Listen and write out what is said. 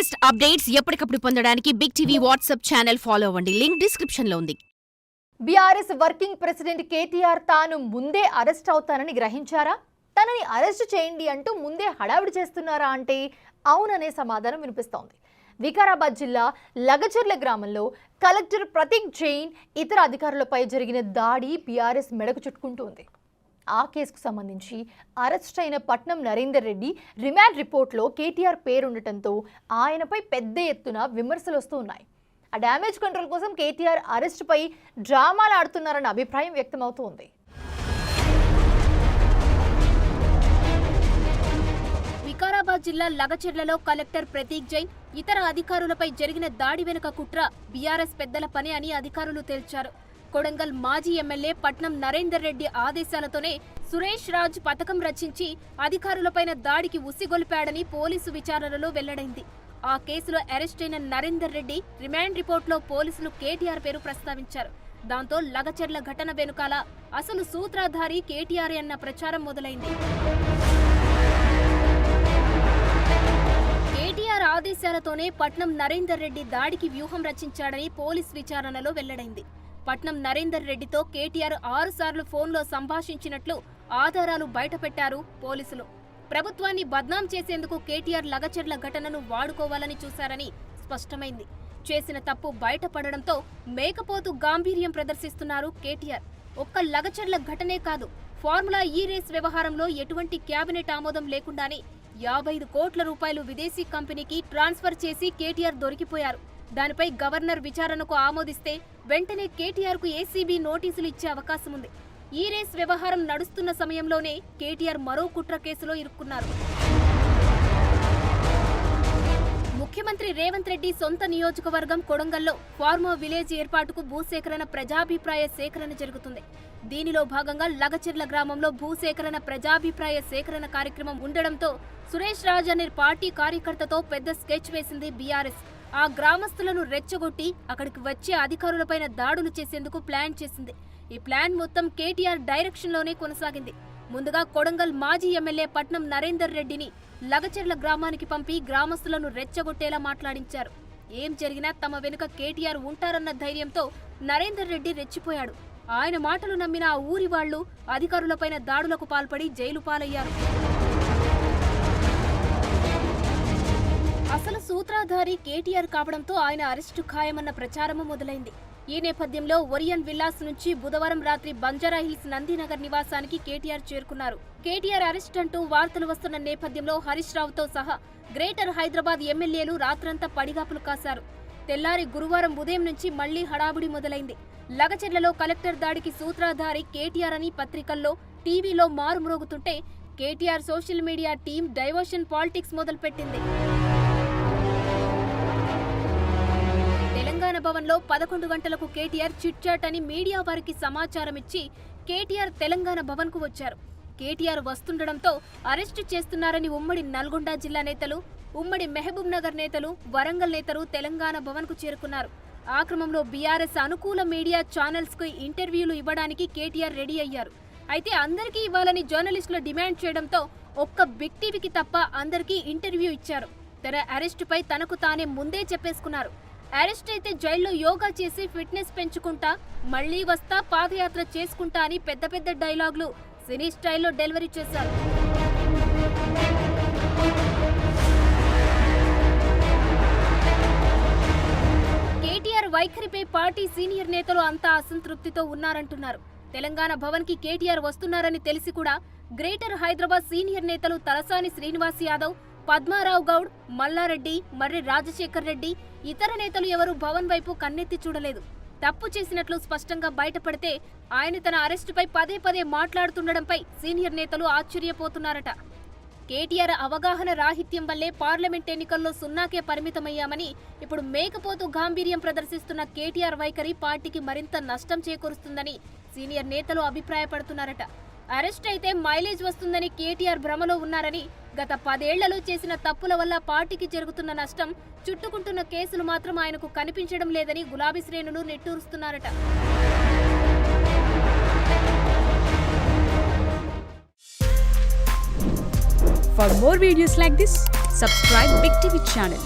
Latest updates ఎప్పటికప్పుడు పొందడానికి big TV WhatsApp channel follow అవ్వండి. లింక్ డిస్క్రిప్షన్ లో ఉంది. బీఆర్ఎస్ వర్కింగ్ ప్రెసిడెంట్ కేటీఆర్ తాను ముందే అరెస్ట్ అవుతానని గ్రహించారా? తనని అరెస్ట్ చేయండి అంటూ ముందే హడావిడి చేస్తున్నారా అంటే అవుననే సమాధానం వినిపిస్తోంది. వికారాబాద్ జిల్లా లగచర్ల గ్రామంలో కలెక్టర్ ప్రతీక్ జైన్ ఇతర అధికారులపై జరిగిన దాడి బీఆర్ఎస్ మెడకు చుట్టుకుంటోంది. ఆ కేసుకు సంబంధించి అరెస్ట్ అయిన పట్నం నరేందర్ రెడ్డి రిమాండ్ రిపోర్ట్లో కేటీఆర్ పేరుండటంతో ఆయనపై పెద్ద ఎత్తున విమర్శలు వస్తున్నాయి. ఆ డ్యామేజ్ కంట్రోల్ కోసం కేటీఆర్ అరెస్టుపై డ్రామాలు ఆడుతున్నారన్న అభిప్రాయం వ్యక్తమవుతోంది. వికారాబాద్ జిల్లా లగచెర్లలో కలెక్టర్ ప్రతీక్ జైన్ ఇతర అధికారులపై జరిగిన దాడి వెనుక కుట్ర బీఆర్ఎస్ పెద్దల పని అని అధికారులు తేల్చారు. కొడంగల్ మాజీ ఎమ్మెల్యే పట్నం నరేందర్ రెడ్డి ఆదేశాలతోనే సురేష్ రాజ్ పథకం రచించి అధికారులపైన దాడికి ఉసిగొల్పాడని పోలీసు విచారణలో వెల్లడైంది. ఆ కేసులో అరెస్ట్ అయిన నరేందర్ రెడ్డి రిమాండ్ రిపోర్ట్లో పోలీసులు కేటీఆర్ పేరు ప్రస్తావించారు. దాంతో లగచెర్ల ఘటన వెనుకాల అసలు సూత్రధారి కేటీఆర్ అన్న ప్రచారం మొదలైంది. కేటీఆర్ ఆదేశాలతోనే పట్నం నరేందర్ రెడ్డి దాడికి వ్యూహం రచించాడని పోలీస్ విచారణలో వెల్లడైంది. పట్నం నరేందర్ రెడ్డితో కేటీఆర్ 6 సార్లు ఫోన్లో సంభాషించినట్లు ఆధారాలు బయటపెట్టారు పోలీసులు. ప్రభుత్వాన్ని బద్నాం చేసేందుకు కేటీఆర్ లగచెర్ల ఘటనను వాడుకోవాలని చూశారని స్పష్టమైంది. చేసిన తప్పు బయటపడడంతో మేకపోతు గాంభీర్యం ప్రదర్శిస్తున్నారు కేటీఆర్. ఒక్క లగచెర్ల ఘటనే కాదు, ఫార్ములా ఈ రేస్ వ్యవహారంలో ఎటువంటి కేబినెట్ ఆమోదం లేకుండానే 55 కోట్ల రూపాయలు విదేశీ కంపెనీకి ట్రాన్స్ఫర్ చేసి కేటీఆర్ దొరికిపోయారు. దానిపై గవర్నర్ విచారణకు ఆమోదిస్తే వెంటనే కేటీఆర్కు ఏసీబీ నోటీసులు ఇచ్చే అవకాశం ఉంది. ఈ రేస్ వ్యవహారం నడుస్తున్న సమయంలోనే కేటీఆర్ మరో కుట్ర కేసులో ఇరుక్కున్నారు. ముఖ్యమంత్రి రేవంత్ రెడ్డి సొంత నియోజకవర్గం కొడంగల్లో ఫార్మా విలేజ్ ఏర్పాటుకు భూసేకరణ ప్రజాభిప్రాయ సేకరణ జరుగుతుంది. దీనిలో భాగంగా లగచెర్ల గ్రామంలో భూసేకరణ ప్రజాభిప్రాయ సేకరణ కార్యక్రమం ఉండడంతో సురేష్ రాజ్ అనే పార్టీ కార్యకర్తతో పెద్ద స్కెచ్ వేసింది బీఆర్ఎస్. ఆ గ్రామస్తులను రెచ్చగొట్టి అక్కడికి వచ్చే అధికారులపైన దాడులు చేసేందుకు ప్లాన్ చేసింది. ఈ ప్లాన్ మొత్తం కేటీఆర్ డైరెక్షన్లోనే కొనసాగింది. ముందుగా కొడంగల్ మాజీ ఎమ్మెల్యే పట్నం నరేందర్ రెడ్డిని లగచెర్ల గ్రామానికి పంపి గ్రామస్తులను రెచ్చగొట్టేలా మాట్లాడించారు. ఏం జరిగినా తమ వెనుక కేటీఆర్ ఉంటారన్న ధైర్యంతో నరేందర్ రెడ్డి రెచ్చిపోయాడు. ఆయన మాటలు నమ్మిన ఆ ఊరి వాళ్లు అధికారులపైన దాడులకు పాల్పడి జైలు పాలయ్యారు. అసలు సూత్రధారి కేటీఆర్ కావడంతో ఆయన అరెస్టు ఖాయమన్న ప్రచారము మొదలైంది. ఈ నేపథ్యంలో ఒరియన్ విల్లాస్ నుంచి బుధవారం రాత్రి బంజారాహిల్స్ నందినగర్ నివాసానికి కేటీఆర్ చేరుకున్నారు. కేటీఆర్ అరెస్ట్ అంటూ వార్తలు వస్తున్న నేపథ్యంలో హరీష్ రావుతో సహా గ్రేటర్ హైదరాబాద్ ఎమ్మెల్యేలు రాత్రంతా పడిగాపులు కాశారు. తెల్లారి గురువారం ఉదయం నుంచి మళ్లీ హడావుడి మొదలైంది. లగచెర్లలో కలెక్టర్ దాడికి సూత్రధారి కేటీఆర్ అని పత్రికల్లో, టీవీలో మారుమ్రోగుతుంటే KTR social media team diversion politics మొదలుపెట్టింది. తెలంగాణ భవన్లో 11 గంటలకు కేటీఆర్ చిట్ చాట్ అని మీడియా వారికి సమాచారం ఇచ్చి కేటీఆర్ తెలంగాణ భవన్కు వచ్చారు. కేటీఆర్ వస్తుండడంతో అరెస్టు చేస్తున్నారని ఉమ్మడి నల్గొండ జిల్లా నేతలు, ఉమ్మడి మహబూబ్ నగర్ నేతలు, వరంగల్ నేతలు తెలంగాణ భవన్కు చేరుకున్నారు. ఆ క్రమంలో బీఆర్ఎస్ అనుకూల మీడియా ఛానల్స్కు ఇంటర్వ్యూలు ఇవ్వడానికి కేటీఆర్ రెడీ అయ్యారు. అయితే అందరికీ ఇవ్వాలని జర్నలిస్టులు డిమాండ్ చేయడంతో ఒక్క బిగ్ టీవీకి తప్ప అందరికీ ఇంటర్వ్యూ ఇచ్చారు. తన అరెస్టుపై తనకు తానే ముందే చెప్పేసుకున్నారు. అరెస్ట్ అయితే జైల్లో యోగా చేసి ఫిట్నెస్ పెంచుకుంటా, మళ్లీ వస్తా, పాదయాత్ర చేసుకుంటా అని పెద్ద పెద్ద డైలాగులు సినీ స్టైల్లో డెలివరీ చేశారు. కేటీఆర్ వైఖరిపై పార్టీ సీనియర్ నేతలు అంతా అసంతృప్తితో ఉన్నారంటున్నారు. తెలంగాణ భవన్ కి కేటీఆర్ వస్తున్నారని తెలిసి కూడా గ్రేటర్ హైదరాబాద్ సీనియర్ నేతలు తలసాని శ్రీనివాస్ యాదవ్, పద్మారావు గౌడ్, మల్లారెడ్డి, మర్రి రాజశేఖర్ రెడ్డి, ఇతర నేతలు ఎవరూ భవన్ వైపు కన్నెత్తి చూడలేదు. తప్పు చేసినట్లు స్పష్టంగా బయటపడితే ఆయన తన అరెస్టుపై పదే పదే మాట్లాడుతుండడంపై సీనియర్ నేతలు ఆశ్చర్యపోతున్నారట. కేటీఆర్ అవగాహన రాహిత్యం వల్లే పార్లమెంట్ ఎన్నికల్లో సున్నాకే పరిమితమయ్యామని, ఇప్పుడు మేకపోతు గాంభీర్యం ప్రదర్శిస్తున్న కేటీఆర్ వైఖరి పార్టీకి మరింత నష్టం చేకూరుస్తుందని సీనియర్ నేతలు అభిప్రాయపడుతున్నారట. అరెస్ట్ అయితే మైలేజ్ వస్తుందని కేటీఆర్ భ్రమలో ఉన్నారని, గత 10 ఏళ్లలో చేసిన తప్పుల వల్ల పార్టీకి జరుగుతున్న నష్టం, చుట్టుకుంటున్న కేసులు మాత్రం ఆయనకు కనిపించడం లేదని గులాబీ శ్రేణులు నెట్టూరుస్తున్నారట. For more videos like this, subscribe Big TV channel.